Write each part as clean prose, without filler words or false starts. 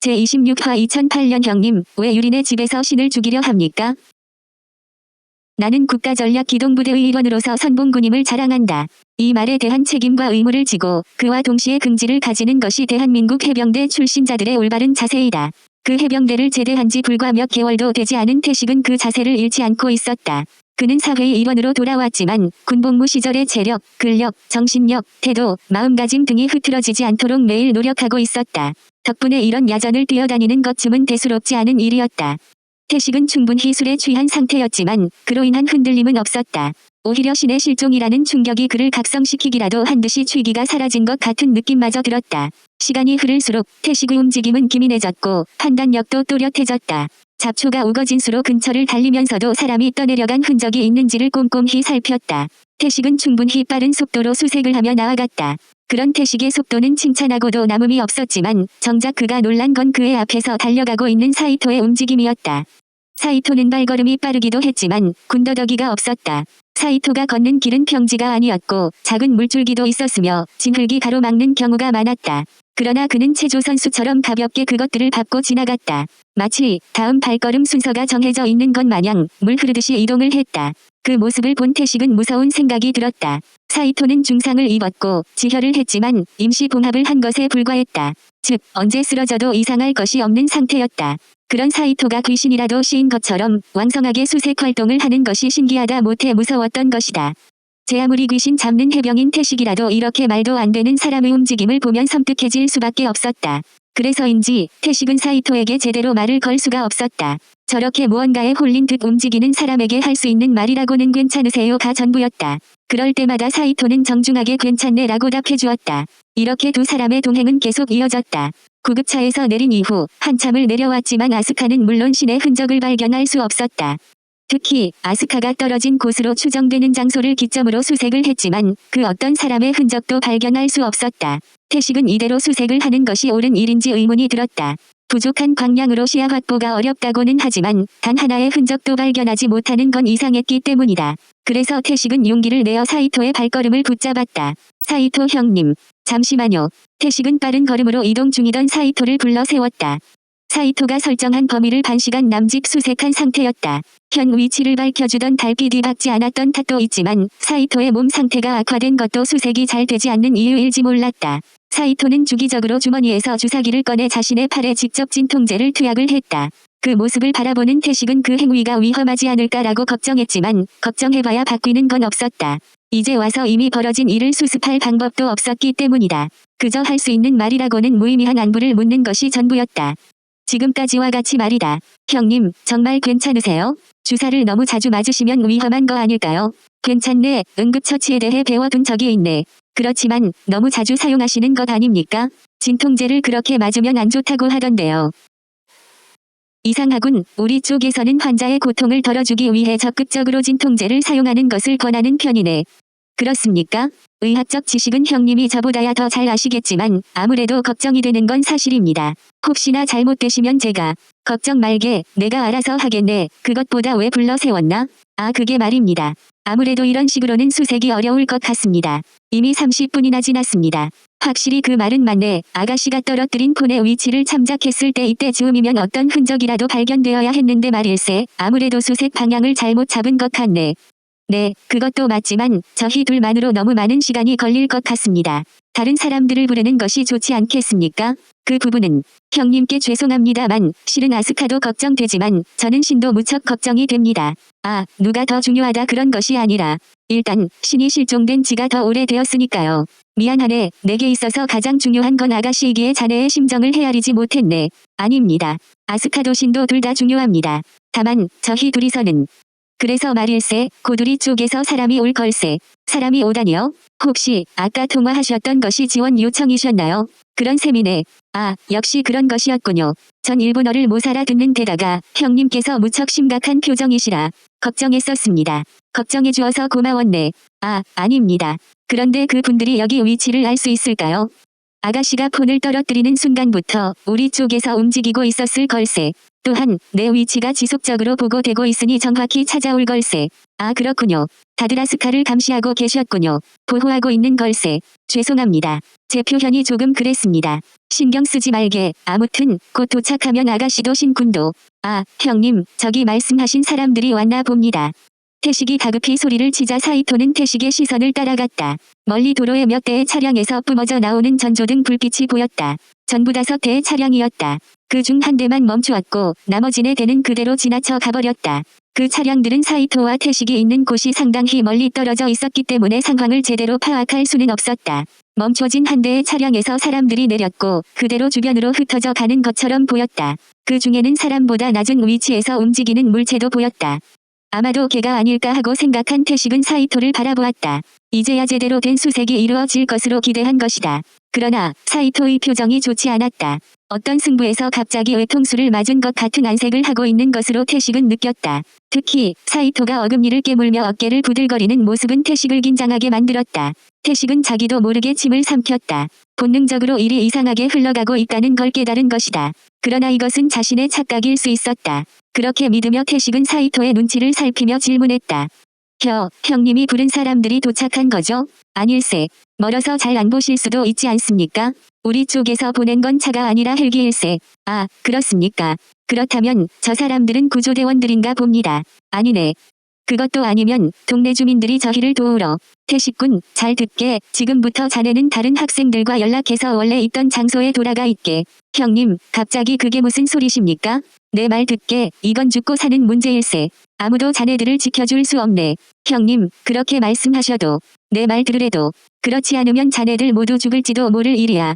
제26화 2008년 형님, 왜 유린의 집에서 신을 죽이려 합니까? 나는 국가전략기동부대의 일원으로서 선봉군임을 자랑한다. 이 말에 대한 책임과 의무를 지고 그와 동시에 긍지를 가지는 것이 대한민국 해병대 출신자들의 올바른 자세이다. 그 해병대를 제대한 지 불과 몇 개월도 되지 않은 태식은 그 자세를 잃지 않고 있었다. 그는 사회의 일원으로 돌아왔지만 군복무 시절의 체력, 근력, 정신력, 태도, 마음가짐 등이 흐트러지지 않도록 매일 노력하고 있었다. 덕분에 이런 야전을 뛰어다니는 것쯤은 대수롭지 않은 일이었다. 태식은 충분히 술에 취한 상태였지만 그로 인한 흔들림은 없었다. 오히려 신의 실종이라는 충격이 그를 각성시키기라도 한 듯이 취기가 사라진 것 같은 느낌마저 들었다. 시간이 흐를수록 태식의 움직임은 기민해졌고 판단력도 또렷해졌다. 잡초가 우거진 수로 근처를 달리면서도 사람이 떠내려간 흔적이 있는지를 꼼꼼히 살폈다. 태식은 충분히 빠른 속도로 수색을 하며 나아갔다. 그런 태식의 속도는 칭찬하고도 남음이 없었지만 정작 그가 놀란 건 그의 앞에서 달려가고 있는 사이토의 움직임이었다. 사이토는 발걸음이 빠르기도 했지만 군더더기가 없었다. 사이토가 걷는 길은 평지가 아니었고 작은 물줄기도 있었으며 진흙이 가로막는 경우가 많았다. 그러나 그는 체조 선수처럼 가볍게 그것들을 밟고 지나갔다. 마치 다음 발걸음 순서가 정해져 있는 것 마냥 물 흐르듯이 이동을 했다. 그 모습을 본 태식은 무서운 생각이 들었다. 사이토는 중상을 입었고 지혈을 했지만 임시 봉합을 한 것에 불과했다. 즉 언제 쓰러져도 이상할 것이 없는 상태였다. 그런 사이토가 귀신이라도 씌인 것처럼 왕성하게 수색 활동을 하는 것이 신기하다 못해 무서웠던 것이다. 제 아무리 귀신 잡는 해병인 태식이라도 이렇게 말도 안 되는 사람의 움직임을 보면 섬뜩해질 수밖에 없었다. 그래서인지 태식은 사이토에게 제대로 말을 걸 수가 없었다. 저렇게 무언가에 홀린 듯 움직이는 사람에게 할 수 있는 말이라고는 괜찮으세요가 전부였다. 그럴 때마다 사이토는 정중하게 괜찮네라고 답해주었다. 이렇게 두 사람의 동행은 계속 이어졌다. 구급차에서 내린 이후 한참을 내려왔지만 아스카는 물론 신의 흔적을 발견할 수 없었다. 특히 아스카가 떨어진 곳으로 추정되는 장소를 기점으로 수색을 했지만 그 어떤 사람의 흔적도 발견할 수 없었다. 태식은 이대로 수색을 하는 것이 옳은 일인지 의문이 들었다. 부족한 광량으로 시야 확보가 어렵다고는 하지만 단 하나의 흔적도 발견하지 못하는 건 이상했기 때문이다. 그래서 태식은 용기를 내어 사이토의 발걸음을 붙잡았다. 사이토 형님, 잠시만요. 태식은 빠른 걸음으로 이동 중이던 사이토를 불러 세웠다. 사이토가 설정한 범위를 반시간 남짓 수색한 상태였다. 현 위치를 밝혀주던 달빛이 밝지 않았던 탓도 있지만 사이토의 몸 상태가 악화된 것도 수색이 잘 되지 않는 이유일지 몰랐다. 사이토는 주기적으로 주머니에서 주사기를 꺼내 자신의 팔에 직접 진통제를 투약을 했다. 그 모습을 바라보는 태식은 그 행위가 위험하지 않을까라고 걱정했지만 걱정해봐야 바뀌는 건 없었다. 이제 와서 이미 벌어진 일을 수습할 방법도 없었기 때문이다. 그저 할 수 있는 말이라고는 무의미한 안부를 묻는 것이 전부였다. 지금까지와 같이 말이다. 형님, 정말 괜찮으세요? 주사를 너무 자주 맞으시면 위험한 거 아닐까요? 괜찮네. 응급처치에 대해 배워둔 적이 있네. 그렇지만 너무 자주 사용하시는 것 아닙니까? 진통제를 그렇게 맞으면 안 좋다고 하던데요. 이상하군. 우리 쪽에서는 환자의 고통을 덜어주기 위해 적극적으로 진통제를 사용하는 것을 권하는 편이네. 그렇습니까? 의학적 지식은 형님이 저보다야 더 잘 아시겠지만 아무래도 걱정이 되는 건 사실입니다. 혹시나 잘못되시면 제가 걱정 말게 내가 알아서 하겠네. 그것보다 왜 불러 세웠나? 아 그게 말입니다. 아무래도 이런 식으로는 수색이 어려울 것 같습니다. 이미 30분이나 지났습니다. 확실히 그 말은 맞네. 아가씨가 떨어뜨린 폰의 위치를 참작했을 때 이때 즈음이면 어떤 흔적이라도 발견되어야 했는데 말일세. 아무래도 수색 방향을 잘못 잡은 것 같네. 네, 그것도 맞지만 저희 둘만으로 너무 많은 시간이 걸릴 것 같습니다. 다른 사람들을 부르는 것이 좋지 않겠습니까? 그 부분은 형님께 죄송합니다만 실은 아스카도 걱정되지만 저는 신도 무척 걱정이 됩니다. 아, 누가 더 중요하다 그런 것이 아니라 일단 신이 실종된 지가 더 오래되었으니까요. 미안하네. 내게 있어서 가장 중요한 건 아가씨이기에 자네의 심정을 헤아리지 못했네. 아닙니다. 아스카도 신도 둘 다 중요합니다. 다만 저희 둘이서는 그래서 말일세, 고두리 쪽에서 사람이 올 걸세. 사람이 오다니요? 혹시 아까 통화하셨던 것이 지원 요청이셨나요? 그런 셈이네. 아, 역시 그런 것이었군요. 전 일본어를 못 알아듣는 데다가 형님께서 무척 심각한 표정이시라 걱정했었습니다. 걱정해주어서 고마웠네. 아, 아닙니다. 그런데 그 분들이 여기 위치를 알 수 있을까요? 아가씨가 폰을 떨어뜨리는 순간부터 우리 쪽에서 움직이고 있었을 걸세. 또한 내 위치가 지속적으로 보고되고 있으니 정확히 찾아올 걸세. 아 그렇군요. 다들 아스카를 감시하고 계셨군요. 보호하고 있는 걸세. 죄송합니다. 제 표현이 조금 그랬습니다. 신경 쓰지 말게. 아무튼 곧 도착하면 아가씨도 신군도. 아, 형님, 저기 말씀하신 사람들이 왔나 봅니다. 태식이 다급히 소리를 치자 사이토는 태식의 시선을 따라갔다. 멀리 도로의 몇 대의 차량에서 뿜어져 나오는 전조등 불빛이 보였다. 전부 5대의 차량이었다. 그 중 한 대만 멈추었고 나머지 4대는 그대로 지나쳐 가버렸다. 그 차량들은 사이토와 태식이 있는 곳이 상당히 멀리 떨어져 있었기 때문에 상황을 제대로 파악할 수는 없었다. 멈춰진 한 대의 차량에서 사람들이 내렸고 그대로 주변으로 흩어져 가는 것처럼 보였다. 그 중에는 사람보다 낮은 위치에서 움직이는 물체도 보였다. 아마도 걔가 아닐까 하고 생각한 태식은 사이토를 바라보았다. 이제야 제대로 된 수색이 이루어질 것으로 기대한 것이다. 그러나 사이토의 표정이 좋지 않았다. 어떤 승부에서 갑자기 외통수를 맞은 것 같은 안색을 하고 있는 것으로 태식은 느꼈다. 특히 사이토가 어금니를 깨물며 어깨를 부들거리는 모습은 태식을 긴장하게 만들었다. 태식은 자기도 모르게 침을 삼켰다. 본능적으로 일이 이상하게 흘러가고 있다는 걸 깨달은 것이다. 그러나 이것은 자신의 착각일 수 있었다. 그렇게 믿으며 태식은 사이토의 눈치를 살피며 질문했다. 형님이 부른 사람들이 도착한 거죠? 아닐세. 멀어서 잘 안 보실 수도 있지 않습니까? 우리 쪽에서 보낸 건 차가 아니라 헬기일세. 아, 그렇습니까? 그렇다면 저 사람들은 구조대원들인가 봅니다. 아니네. 그것도 아니면 동네 주민들이 저희를 도우러. 태식군, 잘 듣게. 지금부터 자네는 다른 학생들과 연락해서 원래 있던 장소에 돌아가 있게. 형님, 갑자기 그게 무슨 소리십니까? 내 말 듣게. 이건 죽고 사는 문제일세. 아무도 자네들을 지켜줄 수 없네. 형님, 그렇게 말씀하셔도. 내 말 들으래도. 그렇지 않으면 자네들 모두 죽을지도 모를 일이야.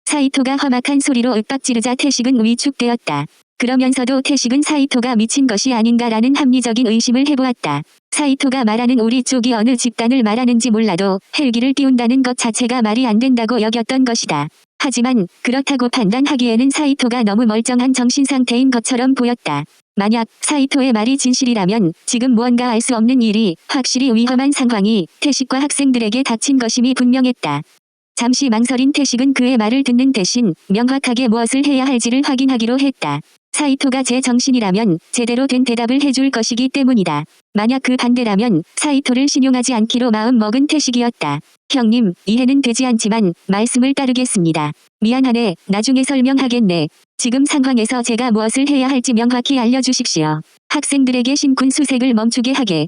사이토가 험악한 소리로 윽박지르자 태식은 위축되었다. 그러면서도 태식은 사이토가 미친 것이 아닌가라는 합리적인 의심을 해보았다. 사이토가 말하는 우리 쪽이 어느 집단을 말하는지 몰라도 헬기를 띄운다는 것 자체가 말이 안 된다고 여겼던 것이다. 하지만 그렇다고 판단하기에는 사이토가 너무 멀쩡한 정신상태인 것처럼 보였다. 만약 사이토의 말이 진실이라면 지금 무언가 알 수 없는 일이 확실히 위험한 상황이 태식과 학생들에게 닥친 것임이 분명했다. 잠시 망설인 태식은 그의 말을 듣는 대신 명확하게 무엇을 해야 할지를 확인하기로 했다. 사이토가 제 정신이라면 제대로 된 대답을 해줄 것이기 때문이다. 만약 그 반대라면 사이토를 신용하지 않기로 마음먹은 태식이었다. 형님, 이해는 되지 않지만 말씀을 따르겠습니다. 미안하네. 나중에 설명하겠네. 지금 상황에서 제가 무엇을 해야 할지 명확히 알려주십시오. 학생들에게 신군 수색을 멈추게 하게.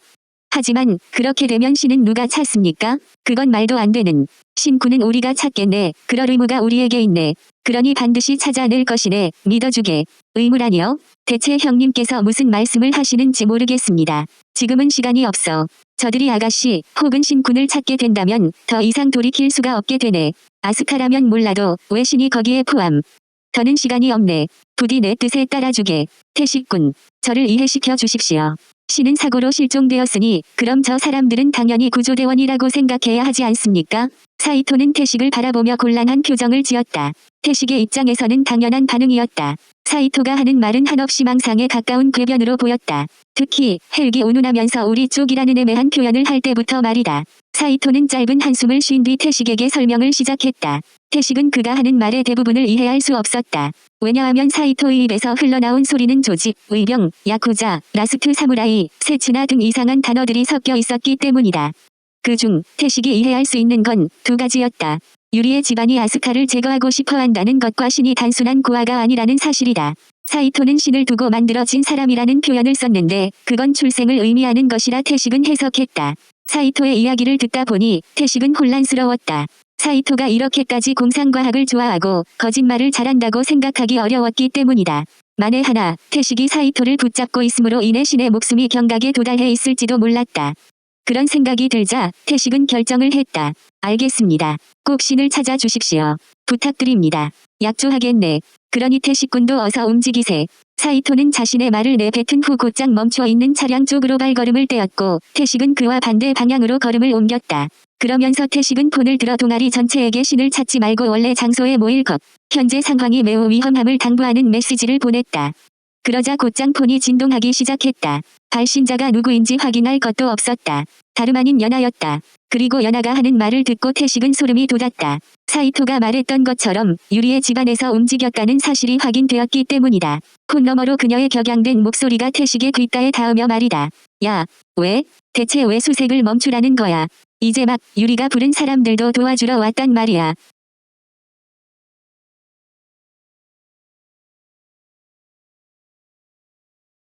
하지만 그렇게 되면 신은 누가 찾습니까? 그건 말도 안 되는. 신군은 우리가 찾겠네. 그럴 의무가 우리에게 있네. 그러니 반드시 찾아낼 것이네. 믿어주게. 의무라니요? 대체 형님께서 무슨 말씀을 하시는지 모르겠습니다. 지금은 시간이 없어. 저들이 아가씨 혹은 신군을 찾게 된다면 더 이상 돌이킬 수가 없게 되네. 아스카라면 몰라도 왜 신이 거기에 포함. 더는 시간이 없네. 부디 내 뜻에 따라주게. 태식군, 저를 이해시켜 주십시오. 신은 사고로 실종되었으니 그럼 저 사람들은 당연히 구조대원이라고 생각해야 하지 않습니까? 사이토는 태식을 바라보며 곤란한 표정을 지었다. 태식의 입장에서는 당연한 반응이었다. 사이토가 하는 말은 한없이 망상에 가까운 궤변으로 보였다. 특히 헬기 운운하면서 우리 쪽이라는 애매한 표현을 할 때부터 말이다. 사이토는 짧은 한숨을 쉰 뒤 태식에게 설명을 시작했다. 태식은 그가 하는 말의 대부분을 이해할 수 없었다. 왜냐하면 사이토의 입에서 흘러나온 소리는 조직, 의병, 야쿠자, 라스트 사무라이, 세츠나 등 이상한 단어들이 섞여 있었기 때문이다. 그중 태식이 이해할 수 있는 건 2가지였다. 유리의 집안이 아스카를 제거하고 싶어 한다는 것과 신이 단순한 고아가 아니라는 사실이다. 사이토는 신을 두고 만들어진 사람이라는 표현을 썼는데 그건 출생을 의미하는 것이라 태식은 해석했다. 사이토의 이야기를 듣다 보니 태식은 혼란스러웠다. 사이토가 이렇게까지 공상과학을 좋아하고 거짓말을 잘한다고 생각하기 어려웠기 때문이다. 만에 하나 태식이 사이토를 붙잡고 있음으로 인해 신의 목숨이 경각에 도달해 있을지도 몰랐다. 그런 생각이 들자 태식은 결정을 했다. 알겠습니다. 꼭 신을 찾아 주십시오. 부탁드립니다. 약조하겠네. 그러니 태식군도 어서 움직이세. 사이토는 자신의 말을 내뱉은 후 곧장 멈춰 있는 차량 쪽으로 발걸음을 떼었고 태식은 그와 반대 방향으로 걸음을 옮겼다. 그러면서 태식은 폰을 들어 동아리 전체에게 신을 찾지 말고 원래 장소에 모일 것. 현재 상황이 매우 위험함을 당부하는 메시지를 보냈다. 그러자 곧장 폰이 진동하기 시작했다. 발신자가 누구인지 확인할 것도 없었다. 다름 아닌 연하였다. 그리고 연하가 하는 말을 듣고 태식은 소름이 돋았다. 사이토가 말했던 것처럼 유리의 집안에서 움직였다는 사실이 확인되었기 때문이다. 폰 너머로 그녀의 격양된 목소리가 태식의 귓가에 닿으며 말이다. 야, 왜? 대체 왜 수색을 멈추라는 거야? 이제 막 유리가 부른 사람들도 도와주러 왔단 말이야.